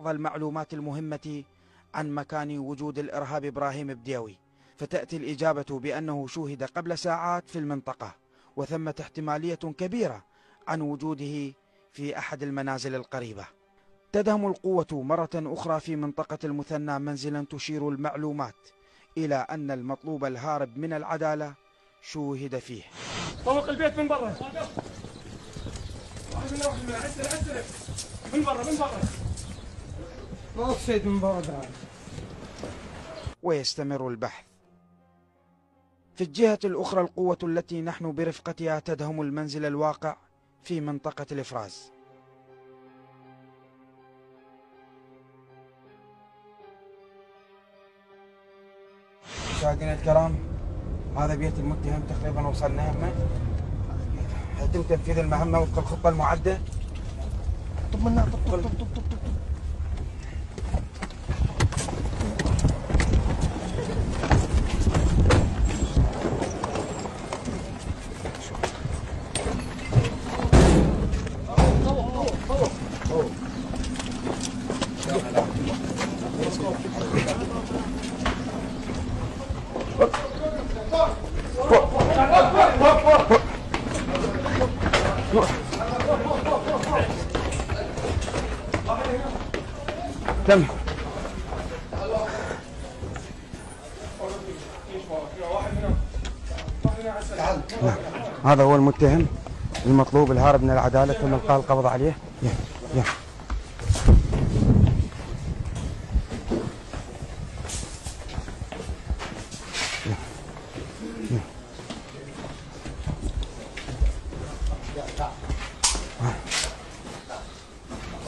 بعض المعلومات المهمة عن مكان وجود الإرهابي إبراهيم بديوي، فتأتي الإجابة بأنه شوهد قبل ساعات في المنطقة، وثمة احتمالية كبيرة عن وجوده في أحد المنازل القريبة. تدهم القوة مرة أخرى في منطقة المثنى منزلا تشير المعلومات إلى أن المطلوب الهارب من العدالة شوهد فيه. طوق البيت من برا. اسرع من برا ما اقصد من برا. ويستمر البحث. في الجهة الأخرى القوة التي نحن برفقتها تدهم المنزل الواقع في منطقة الإفراز. مشاهدينا الكرام، هذا بيت المتهم، تقريبا وصلنا همه. يتم تنفيذ المهمة وفق الخطة المعدة. طب منا طب تم. هذا هو المتهم المطلوب الهارب من العدالة، تم إلقاء القبض عليه. يا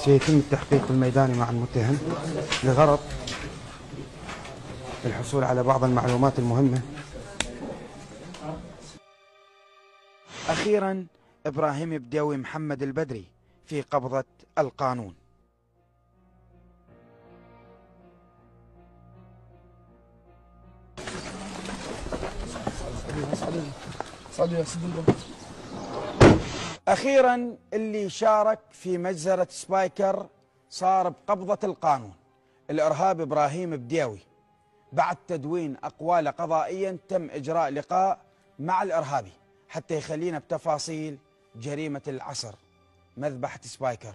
سيتم التحقيق الميداني مع المتهم لغرض الحصول على بعض المعلومات المهمة. أخيرا إبراهيم بديوي محمد البدري في قبضة القانون. أخيرا اللي شارك في مجزرة سبايكر صار بقبضة القانون، الإرهابي إبراهيم بديوي. بعد تدوين أقوال قضائيا تم إجراء لقاء مع الإرهابي حتى يخلينا بتفاصيل جريمة العصر، مذبحة سبايكر.